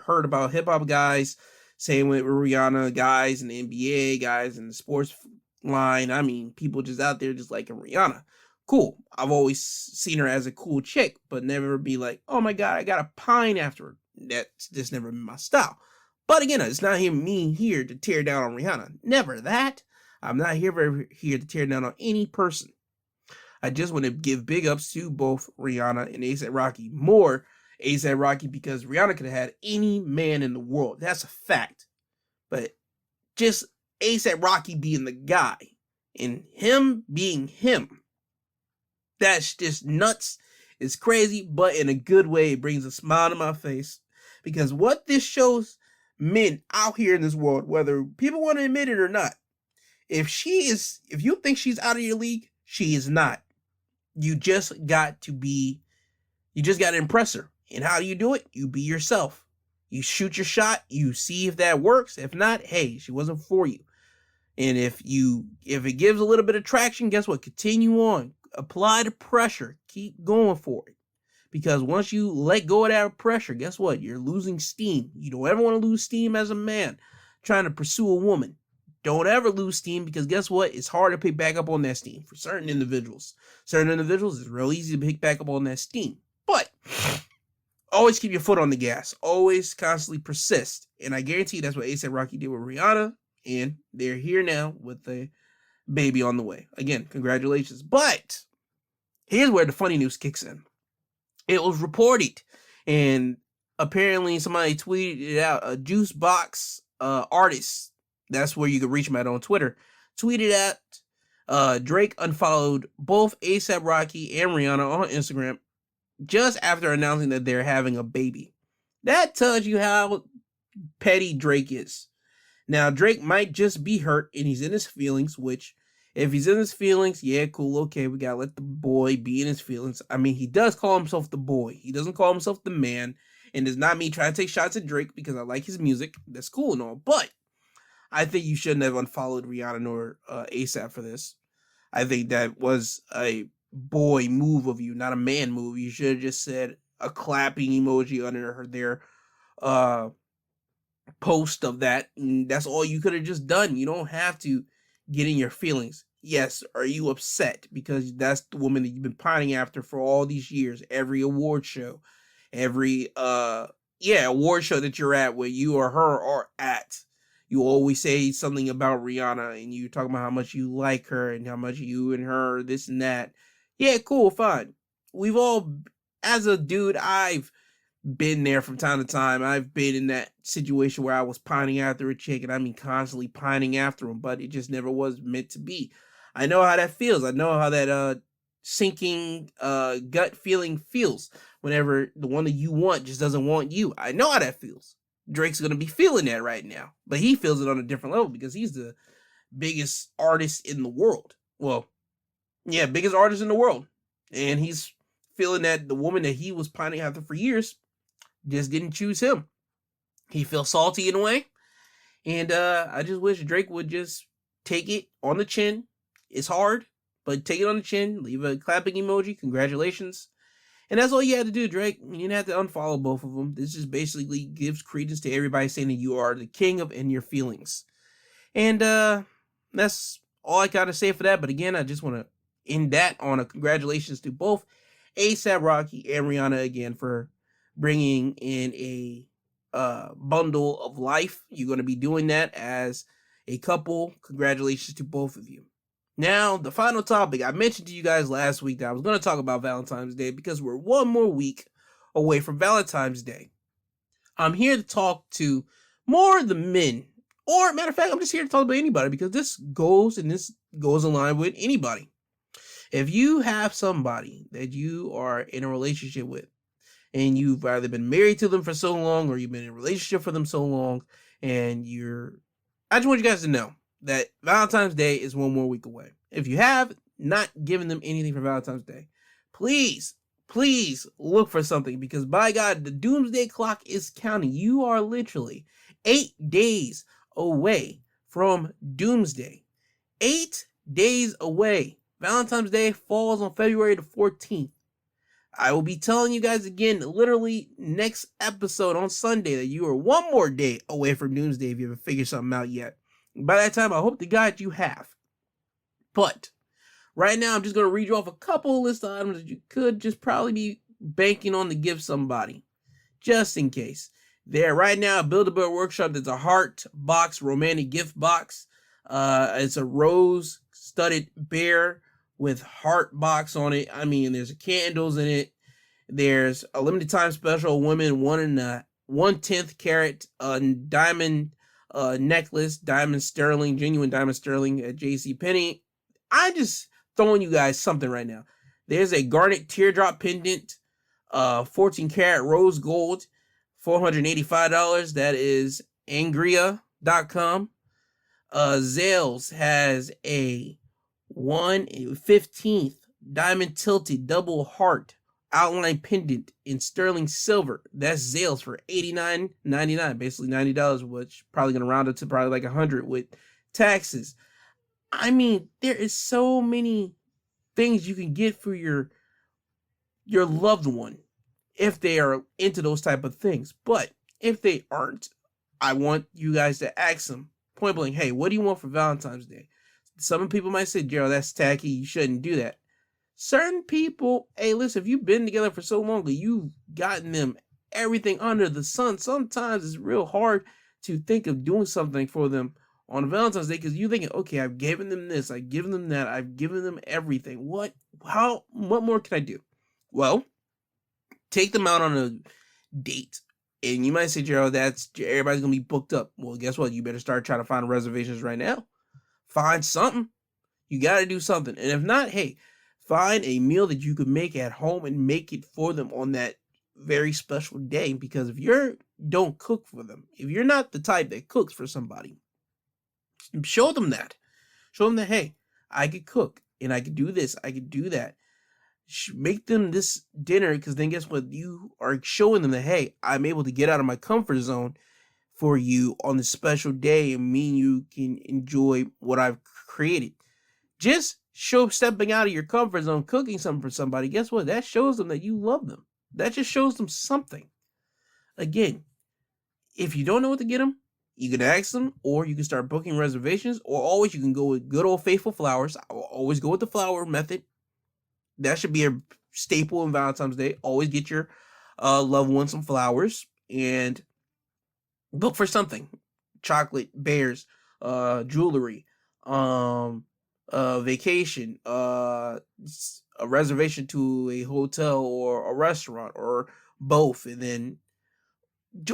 heard about hip hop guys saying with Rihanna, guys in the NBA, guys in the sports line. I mean, people just out there just liking Rihanna. Cool. I've always seen her as a cool chick, but never be like, oh my God, I got a pine after her. That's just never been my style. But again, it's not me here to tear down on Rihanna. Never that. I'm not here to tear down on any person. I just want to give big ups to both Rihanna and A$AP Rocky. More A$AP Rocky because Rihanna could have had any man in the world. That's a fact. But just A$AP Rocky being the guy and him being him, that's just nuts. It's crazy, but in a good way. It brings a smile to my face, because what this shows men out here in this world, whether people want to admit it or not, if you think she's out of your league, she is not. You just got to impress her. And how do you do it? You be yourself. You shoot your shot. You see if that works. If not, hey, she wasn't for you. And if it gives a little bit of traction, guess what? Continue on. Apply the pressure. Keep going for it. Because once you let go of that pressure, guess what? You're losing steam. You don't ever want to lose steam as a man trying to pursue a woman. don't ever lose steam, because guess what? It's hard to pick back up on that steam for certain individuals. Certain individuals, it's real easy to pick back up on that steam. But always keep your foot on the gas. Always constantly persist. And I guarantee that's what A$AP Rocky did with Rihanna. And they're here now with a baby on the way. Again, congratulations. But here's where the funny news kicks in. It was reported, and apparently somebody tweeted it out. A juice box artist, that's where you can reach him at on Twitter, tweeted out Drake unfollowed both A$AP Rocky and Rihanna on Instagram just after announcing that they're having a baby. That tells you how petty Drake is. Now, Drake might just be hurt and he's in his feelings, which, if he's in his feelings, yeah, cool, okay, we gotta let the boy be in his feelings. I mean, he does call himself the boy. He doesn't call himself the man. And it's not me trying to take shots at Drake because I like his music. That's cool and all. But I think you shouldn't have unfollowed Rihanna nor A$AP for this. I think that was a boy move of you, not a man move. You should have just said a clapping emoji under their post of that. And that's all you could have just done. You don't have to get in your feelings. Yes, are you upset? Because that's the woman that you've been pining after for all these years. Every award show, every award show that you're at, where you or her are at, you always say something about Rihanna, and you talk about how much you like her and how much you and her, this and that. Yeah, cool, fine. We've all, as a dude, I've been there from time to time. I've been in that situation where I was pining after a chick, and I mean constantly pining after him, but it just never was meant to be. I know how that feels. I know how that sinking gut feeling feels whenever the one that you want just doesn't want you. I know how that feels. Drake's going to be feeling that right now, but he feels it on a different level because he's the biggest artist in the world. Well, yeah, biggest artist in the world. And he's feeling that the woman that he was pining after for years just didn't choose him. He feels salty in a way. And I just wish Drake would just take it on the chin. It's hard, but take it on the chin. Leave a clapping emoji. Congratulations. And that's all you had to do, Drake. You didn't have to unfollow both of them. This just basically gives credence to everybody saying that you are the king of in your feelings. And that's all I got to say for that. But again, I just want to end that on a congratulations to both A$AP Rocky and Rihanna again for bringing in a bundle of life. You're going to be doing that as a couple. Congratulations to both of you. Now, the final topic. I mentioned to you guys last week that I was going to talk about Valentine's Day because we're one more week away from Valentine's Day. I'm here to talk to more of the men. Or, matter of fact, I'm just here to talk about anybody because this goes in line with anybody. If you have somebody that you are in a relationship with, and you've either been married to them for so long, or you've been in a relationship for them so long, and I just want you guys to know that Valentine's Day is one more week away. If you have not given them anything for Valentine's Day, please look for something, because by God, the doomsday clock is counting. You are literally 8 days away from doomsday. 8 days away. Valentine's Day falls on February the 14th. I will be telling you guys again, literally next episode on Sunday, that you are one more day away from doomsday if you haven't figured something out yet. By that time, I hope to God you have. But right now, I'm just going to read you off a couple of list of items that you could just probably be banking on to give somebody, just in case. There, right now, Build-A-Bear Workshop, there's a heart box, romantic gift box. It's a rose-studded bear with heart box on it. I mean, there's candles in it. There's a limited time special women 1/10 carat diamond necklace, diamond sterling, genuine diamond sterling at JCPenney. I'm just throwing you guys something right now. There's a garnet teardrop pendant, 14 karat rose gold, $485. That is angria.com. Zales has a 1/15 diamond tilted double heart outline pendant in sterling silver. That's Zales for $89.99, basically $90, which probably gonna round up to probably like $100 with taxes. I mean, there is so many things you can get for your loved one if they are into those type of things. But if they aren't, I want you guys to ask them, point blank, hey, what do you want for Valentine's Day? Some people might say, Gerald, that's tacky. You shouldn't do that. Certain people, hey, listen, if you've been together for so long, you've gotten them everything under the sun. Sometimes it's real hard to think of doing something for them on Valentine's Day because you're thinking, okay, I've given them this, I've given them that, I've given them everything. What more can I do? Well, take them out on a date. And you might say, Gerald, that's everybody's gonna be booked up. Well, guess what? You better start trying to find reservations right now. Find something. You got to do something. And if not, hey, find a meal that you could make at home and make it for them on that very special day. Because if you don't cook for them, if you're not the type that cooks for somebody, show them that. Show them that, hey, I could cook and I could do this, I could do that. Make them this dinner, because then guess what? You are showing them that, hey, I'm able to get out of my comfort zone for you on this special day, and me and you can enjoy what I've created. Just stepping out of your comfort zone, cooking something for somebody, guess what? That shows them that you love them. That just shows them something. Again, if you don't know what to get them, you can ask them, or you can start booking reservations, or always you can go with good old faithful flowers. I will always go with the flower method. That should be a staple in Valentine's Day. Always get your loved one some flowers and book for something. Chocolate, bears, jewelry, vacation, a reservation to a hotel or a restaurant or both. And then,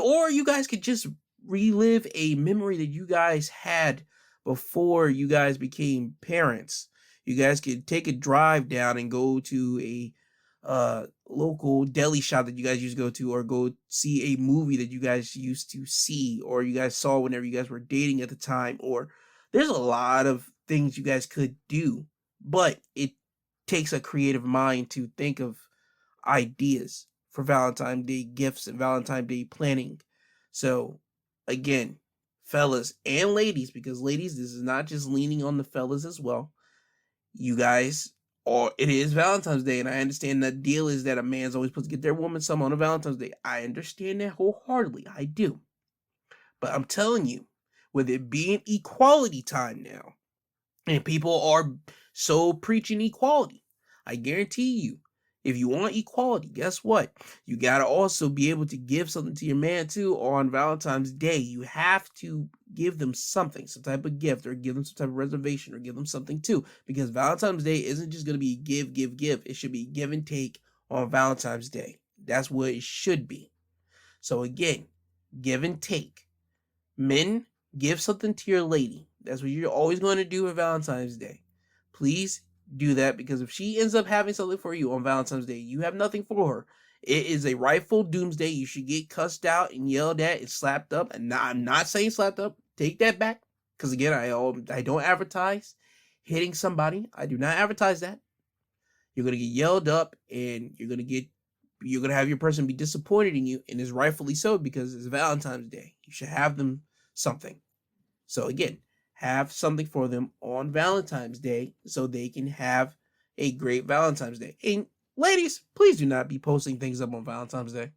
or you guys could just relive a memory that you guys had before you guys became parents. You guys could take a drive down and go to a local deli shop that you guys used to go to, or go see a movie that you guys used to see, or you guys saw whenever you guys were dating at the time. Or there's a lot of things you guys could do, but it takes a creative mind to think of ideas for Valentine's Day gifts and Valentine's Day planning. So again, fellas and ladies, because ladies, this is not just leaning on the fellas as well. You guys, or it is Valentine's Day, and I understand the deal is that a man's always supposed to get their woman something on a Valentine's Day. I understand that wholeheartedly. I do. But I'm telling you, with it being equality time now, and people are so preaching equality, I guarantee you, if you want equality, guess what? You got to also be able to give something to your man too on Valentine's Day. You have to give them something, some type of gift, or give them some type of reservation, or give them something too. Because Valentine's Day isn't just going to be give. It should be give and take on Valentine's Day. That's what it should be. So again, give and take. Men, give something to your lady. That's what you're always going to do for Valentine's Day. Please do that, because if she ends up having something for you on Valentine's Day, you have nothing for her. It is a rightful doomsday. You should get cussed out and yelled at and slapped up. And I'm not saying slapped up. Take that back, because again, I don't advertise hitting somebody. I do not advertise that. You're gonna get yelled up, and you're gonna have your person be disappointed in you, and it's rightfully so, because it's Valentine's Day. You should have them something. So again, have something for them on Valentine's Day so they can have a great Valentine's Day. And ladies, please do not be posting things up on Valentine's Day.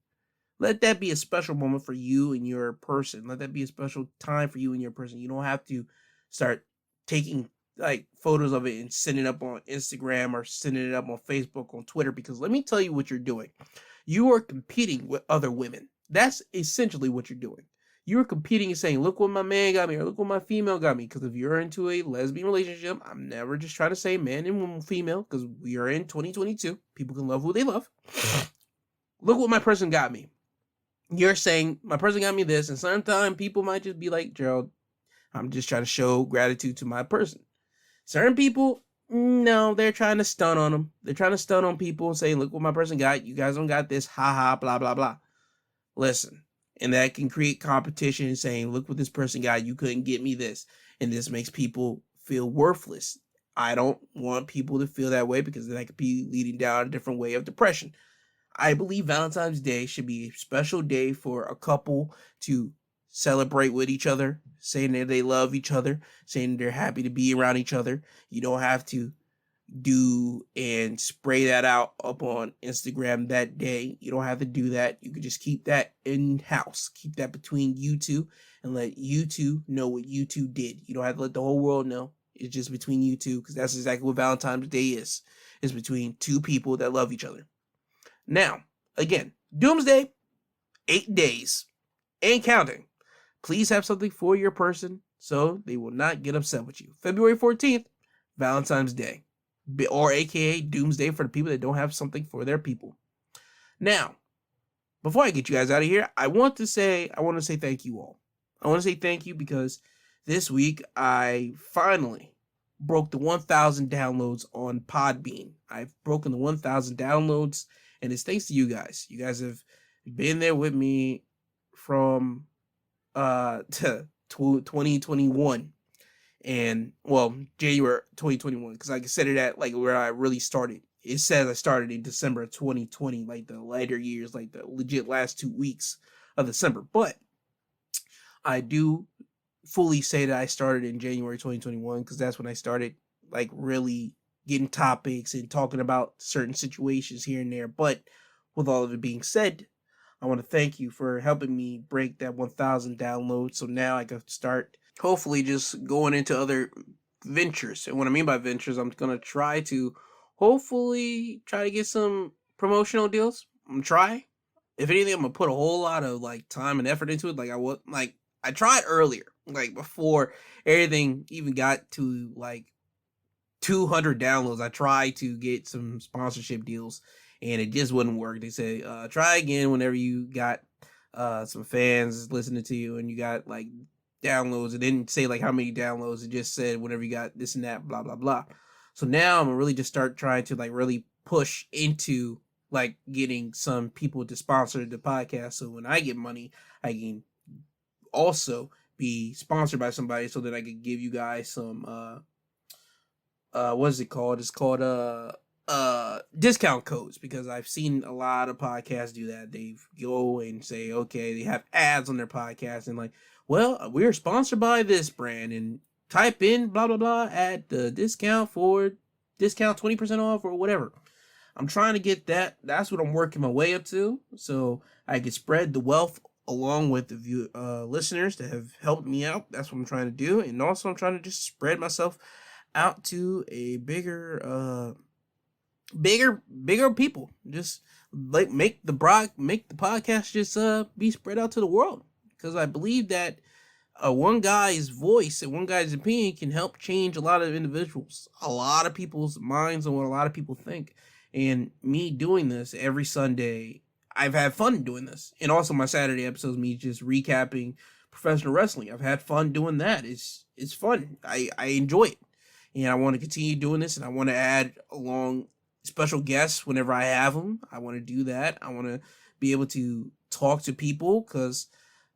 Let that be a special moment for you and your person. Let that be a special time for you and your person. You don't have to start taking like photos of it and sending it up on Instagram or sending it up on Facebook, on Twitter, because let me tell you what you're doing. You are competing with other women. That's essentially what you're doing. You're competing and saying, look what my man got me, or look what my female got me. Because if you're into a lesbian relationship, I'm never just trying to say man and woman, female, because we are in 2022. People can love who they love. Look what my person got me. You're saying my person got me this, and sometimes people might just be like, Gerald, I'm just trying to show gratitude to my person. Certain people, no, they're trying to stun on them. They're trying to stun on people and say, look what my person got. You guys don't got this. Ha ha, blah, blah, blah. Listen. And that can create competition, saying, look what this person got. You couldn't get me this. And this makes people feel worthless. I don't want people to feel that way, because then that could be leading down a different way of depression. I believe Valentine's Day should be a special day for a couple to celebrate with each other, saying that they love each other, saying they're happy to be around each other. You don't have to do and spray that out up on Instagram that day. You don't have to do that. You can just keep that in-house. Keep that between you two and let you two know what you two did. You don't have to let the whole world know. It's just between you two, because that's exactly what Valentine's Day is. It's between two people that love each other. Now, again, Doomsday, 8 days and counting. Please have something for your person so they will not get upset with you. February 14th, Valentine's Day, or aka Doomsday for the people that don't have something for their people. Now, before I get you guys out of here, I want to say thank you all. I want to say thank you because this week I finally broke the 1,000 downloads on Podbean. I've broken the 1,000 downloads, and it's thanks to you guys. You guys have been there with me from to 2021 and January 2021, because I set it at like where I really started. It says I started in December of 2020, like the later years, like the legit last 2 weeks of December. But I do fully say that I started in January 2021, because that's when I started like really getting topics and talking about certain situations here and there. But with all of it being said, I want to thank you for helping me break that 1,000 downloads. So now I can start hopefully just going into other ventures. And what I mean by ventures, I'm going to try to get some promotional deals. I'm going to try. If anything, I'm going to put a whole lot of like time and effort into it. I tried earlier, like before everything even got to like 200 downloads. I tried to get some sponsorship deals, and it just wouldn't work. They say, try again whenever you got some fans listening to you and you got like downloads. It didn't say like how many downloads. It just said whenever you got this and that, blah, blah, blah. So now I'm gonna really just start trying to like really push into like getting some people to sponsor the podcast. So when I get money, I can also be sponsored by somebody so that I can give you guys some, what is it called? It's called, discount codes, because I've seen a lot of podcasts do that. They go and say, okay, they have ads on their podcast and like, well, we're sponsored by this brand, and type in blah blah blah at the discount 20% off or whatever. I'm trying to get that. That's what I'm working my way up to, so I can spread the wealth along with the listeners that have helped me out. That's what I'm trying to do, and also I'm trying to just spread myself out to a bigger people. Just like make the podcast just be spread out to the world, because I believe that one guy's voice and one guy's opinion can help change a lot of individuals, a lot of people's minds on what a lot of people think. And me doing this every Sunday, I've had fun doing this. And also my Saturday episodes, me just recapping professional wrestling. I've had fun doing that. It's fun. I enjoy it. And I want to continue doing this, and I want to add along special guests whenever I have them. I want to do that. I want to be able to talk to people, because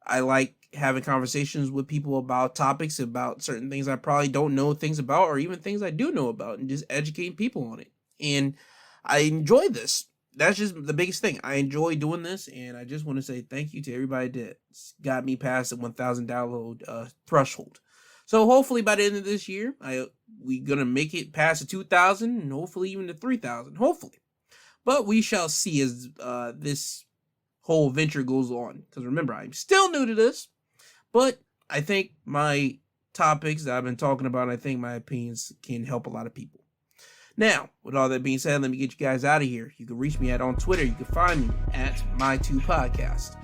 I like having conversations with people about topics, about certain things I probably don't know things about, or even things I do know about, and just educating people on it. And I enjoy this. That's just the biggest thing. I enjoy doing this, and I just want to say thank you to everybody that got me past the 1,000 download threshold. So hopefully by the end of this year, we're going to make it past the 2,000 and hopefully even the 3,000. Hopefully. But we shall see as this whole venture goes on. Because remember, I'm still new to this. But I think my topics that I've been talking about, I think my opinions can help a lot of people. Now, with all that being said, let me get you guys out of here. You can reach me on Twitter. You can find me at My2Podcast.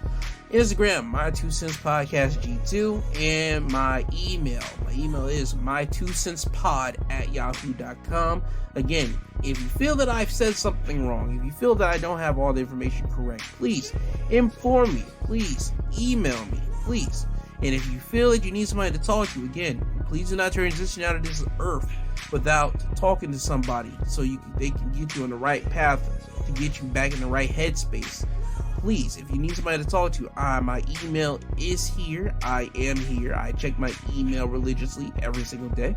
Instagram, My2CentsPodcastG2, and my email. My email is my2centspod@yahoo.com. Again, if you feel that I've said something wrong, if you feel that I don't have all the information correct, please inform me. Please email me. Please. And if you feel that you need somebody to talk to, again, please do not transition out of this earth without talking to somebody, so they can get you on the right path to get you back in the right headspace. Please, if you need somebody to talk to, my email is here. I am here. I check my email religiously every single day.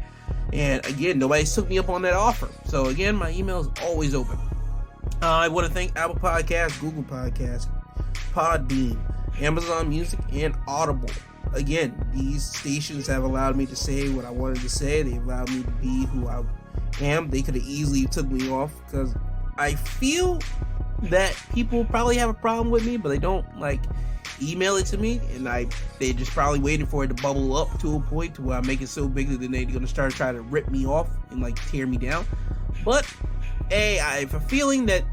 And again, nobody's took me up on that offer. So again, my email is always open. I want to thank Apple Podcasts, Google Podcasts, Podbean, Amazon Music, and Audible. Again, these stations have allowed me to say what I wanted to say. They've allowed me to be who I am. They could have easily took me off, because I feel that people probably have a problem with me, but they don't like email it to me, and they just probably waiting for it to bubble up to a point to where I make it so big that then they're gonna start trying to rip me off and like tear me down. But hey, I have a feeling that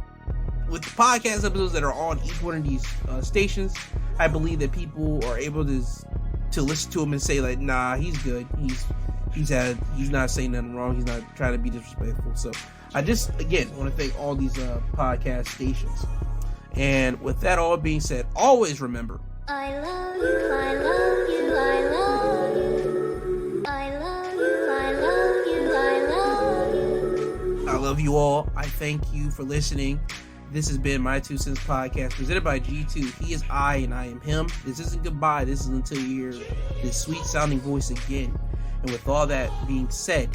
with the podcast episodes that are on each one of these stations, I believe that people are able to listen to him and say like, nah, he's good. He's not saying nothing wrong. He's not trying to be disrespectful. So I just, again, want to thank all these podcast stations. And with that all being said, always remember, I love you, I love you, I love you. I love you, I love you, I love you. I love you all. I thank you for listening. This has been My 2 Cents Podcast, presented by G2. He is I and I am him. This isn't goodbye. This is until you hear this sweet sounding voice again. And with all that being said,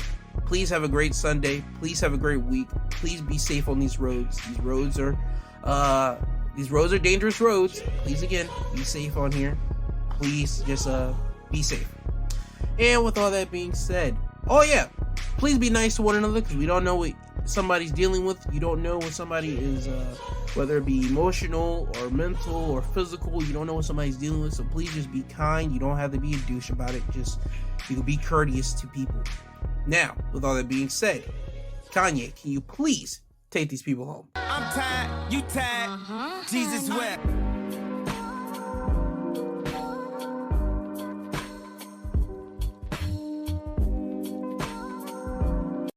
please have a great Sunday. Please have a great week. Please be safe on these roads. These roads are dangerous roads. Please, again, be safe on here. Please just be safe. And with all that being said, oh yeah, please be nice to one another, because we don't know what somebody's dealing with. You don't know what somebody is, whether it be emotional or mental or physical. You don't know what somebody's dealing with, so please just be kind. You don't have to be a douche about it. Just, you can be courteous to people. Now, with all that being said, Kanye, can you please take these people home? I'm tired, you tired, Jesus wept.